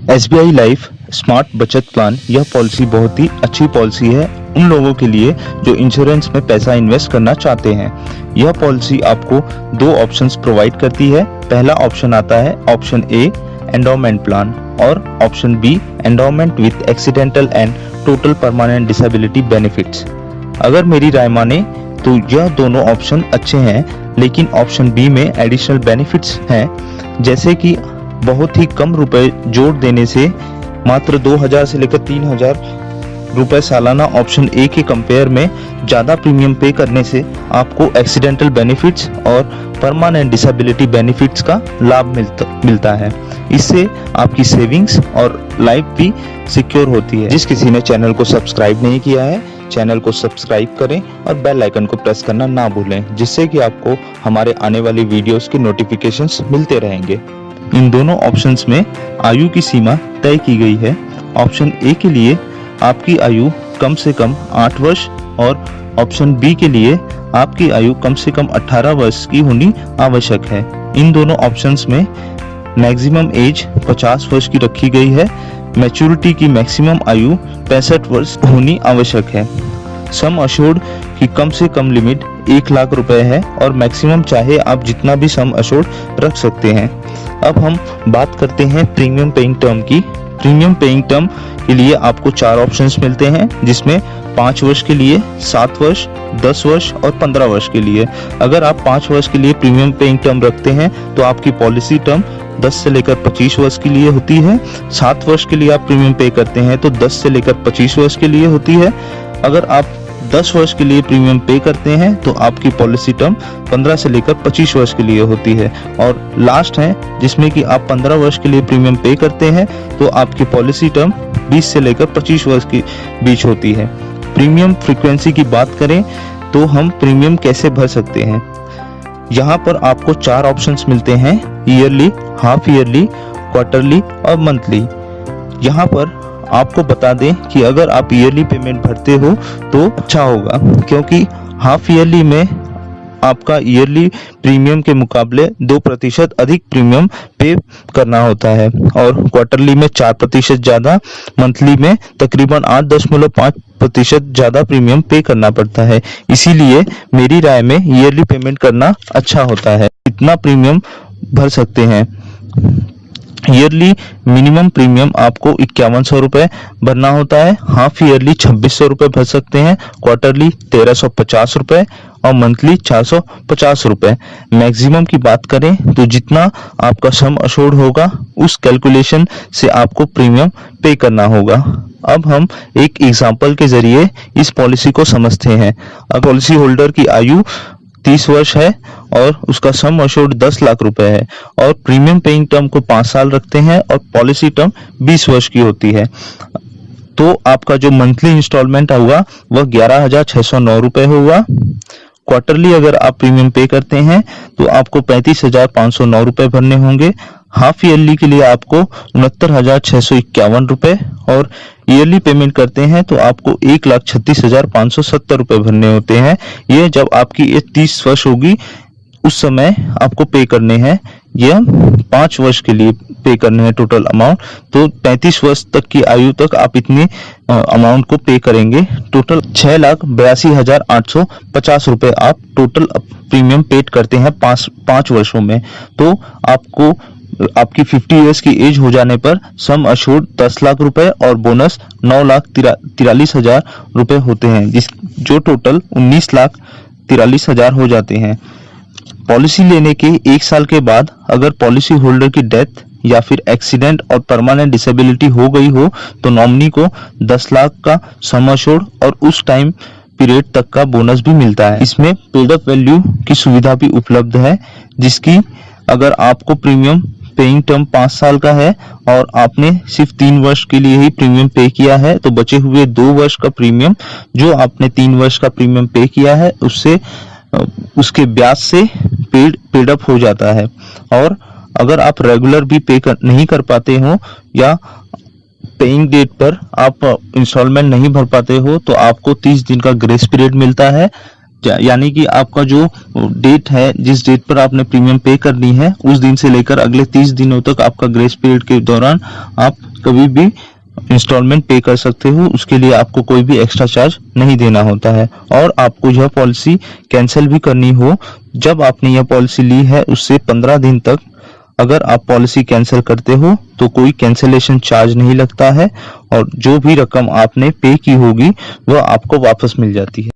SBI life smart बचत plan यह policy बहुत ही अच्छी पॉलिसी है उन लोगों के लिए जो इंश्योरेंस में पैसा इन्वेस्ट करना चाहते हैं। यह पॉलिसी आपको दो ऑप्शंस प्रोवाइड करती है। पहला ऑप्शन आता है ऑप्शन ए एंडोमेंट प्लान और option B endowment with accidental and total permanent disability benefits. अगर मेरी राय माने तो यह दोनों ऑप्शन अच्छे हैं, लेकिन ऑप्शन बी में एडिशनल बेनिफिट्स हैं, जैसे कि बहुत ही कम रुपए जोड़ देने से मात्र 2000 से लेकर 3000 रुपए सालाना ऑप्शन ए के कंपेयर में ज़्यादा प्रीमियम पे करने से आपको एक्सीडेंटल बेनिफिट्स और परमानेंट डिसेबिलिटी बेनिफिट्स का लाभ मिलता है। इससे आपकी सेविंग्स और लाइफ भी सिक्योर होती है। जिस किसी ने चैनल को सब्सक्राइब नहीं किया है, चैनल को सब्सक्राइब करें और बेल आइकन को प्रेस करना ना भूलें, जिससे कि आपको हमारे आने वाली वीडियोस की नोटिफिकेशंस मिलते रहेंगे। इन दोनों ऑप्शंस में आयु की सीमा तय की गई है। ऑप्शन ए के लिए आपकी आयु कम से कम 8 वर्ष और ऑप्शन बी के लिए आपकी आयु कम से कम 18 वर्ष की होनी आवश्यक है। इन दोनों ऑप्शंस में मैक्सिमम एज 50 वर्ष की रखी गई है। मैच्योरिटी की मैक्सिमम आयु 65 वर्ष होनी आवश्यक है। सम अश्योर्ड की कम से कम लिमिट 1 लाख रुपए है और मैक्सिमम चाहे आप जितना भी सम अश्योर्ड रख सकते हैं। अब हम बात करते हैं प्रीमियम पेइंग टर्म की। प्रीमियम पेइंग टर्म के लिए आपको 4 ऑप्शंस मिलते हैं, जिसमें 5 वर्ष के लिए, 7 वर्ष, 10 वर्ष और 15 वर्ष के लिए। अगर आप 5 वर्ष के लिए प्रीमियम पेइंग टर्म रखते हैं तो आपकी पॉलिसी टर्म 10 से लेकर 25 वर्ष के लिए होती है। 7 वर्ष के लिए आप प्रीमियम पे करते हैं तो 10 से लेकर 25 वर्ष के लिए होती है। अगर आप 10 वर्ष के लिए प्रीमियम पे करते हैं तो आपकी पॉलिसी टर्म 15 से लेकर 25 वर्ष के लिए होती है। और लास्ट है जिसमें कि आप 15 वर्ष के लिए प्रीमियम पे करते हैं तो आपकी पॉलिसी टर्म 20 से लेकर 25 वर्ष के बीच होती है। प्रीमियम फ्रीक्वेंसी की बात करें तो हम प्रीमियम कैसे भर सकते हैं। यहाँ पर आपको 4 ऑप्शंस मिलते हैं, ईयरली, हाफ ईयरली, क्वार्टरली और मंथली। यहाँ पर आपको बता दें कि अगर आप ईयरली पेमेंट भरते हो तो अच्छा होगा, क्योंकि हाफ ईयरली में आपका ईयरली प्रीमियम के मुकाबले 2% अधिक प्रीमियम पे करना होता है और क्वार्टरली में 4% ज़्यादा, मंथली में तकरीबन 8.5% ज़्यादा प्रीमियम पे करना पड़ता है। इसीलिए मेरी राय में ईयरली पेमेंट करना अच्छा होता है। इतना प्रीमियम भर सकते हैं। ईयरली मिनिमम प्रीमियम आपको 5100 रुपए भरना होता है। हाफ ईयरली 2600 रुपए भर सकते हैं, क्वार्टरली 1350 रुपए और मंथली 450 रुपए। मैक्सिमम की बात करें तो जितना आपका सम अश्योर्ड होगा उस कैलकुलेशन से आपको प्रीमियम पे करना होगा। अब हम एक एग्जांपल के जरिए इस पॉलिसी को समझते हैं। अब पॉलिसी होल्डर की आयु 30 वर्ष है और उसका सम अश्योर्ड 10 लाख रुपए है और प्रीमियम पेइंग टर्म को 5 साल रखते हैं और पॉलिसी टर्म 20 वर्ष की होती है। तो आपका जो मंथली इंस्टॉलमेंट होगा वह 11,609 रुपए होगा। क्वार्टरली अगर आप प्रीमियम पे करते हैं तो आपको 35,509 रुपए भरने होंगे। हाफ ईयरली के लिए आपको 69,651 रुपए और ईयरली पेमेंट करते हैं तो आपको 1,36,570 रुपए भरने होते हैं। ये जब आपकी एज 30 वर्ष होगी उस समय आपको पे करने हैं। यह 5 वर्ष के लिए पे करने हैं टोटल अमाउंट, तो 35 वर्ष तक की आयु तक आप इतनी अमाउंट को पे करेंगे। टोटल 6,82,850 रुपए आप टोटल प्रीमियम पेड करते हैं 5 वर्षों में। तो आपको आपकी 50 इयर्स की एज हो जाने पर सम अश्योर्ड 10 लाख रुपए और बोनस 9,43,000 रुपए होते हैं, जो टोटल 19,43,000 हो जाते हैं। पॉलिसी लेने के 1 साल के बाद अगर पॉलिसी होल्डर की डेथ या फिर एक्सीडेंट और परमानेंट डिसेबिलिटी हो गई हो तो नॉमिनी को 10 लाख का सम अश्योर्ड और उस टाइम पीरियड तक का बोनस भी मिलता है। इसमें पेड अप वैल्यू की सुविधा भी उपलब्ध है, जिसकी अगर आपको प्रीमियम पेइंग टर्म 5 साल का है और आपने सिर्फ 3 वर्ष के लिए ही प्रीमियम पे किया है तो बचे हुए 2 वर्ष का प्रीमियम जो आपने 3 वर्ष का प्रीमियम पे किया है उससे उसके ब्याज से पेड अप हो जाता है। और अगर आप रेगुलर भी नहीं कर पाते हो या पेइंग डेट पर आप इंस्टॉलमेंट नहीं भर पाते हो तो आपको 30 दिन का ग्रेस पीरियड मिलता है। यानी कि आपका जो डेट है, जिस डेट पर आपने प्रीमियम पे करनी है, उस दिन से लेकर अगले 30 दिनों तक आपका ग्रेस पीरियड के दौरान आप कभी भी इंस्टॉलमेंट पे कर सकते हो, उसके लिए आपको कोई भी एक्स्ट्रा चार्ज नहीं देना होता है। और आपको यह पॉलिसी कैंसिल भी करनी हो, जब आपने यह पॉलिसी ली है उससे 15 दिन तक अगर आप पॉलिसी कैंसिल करते हो तो कोई कैंसिलेशन चार्ज नहीं लगता है और जो भी रकम आपने पे की होगी वह आपको वापस मिल जाती है।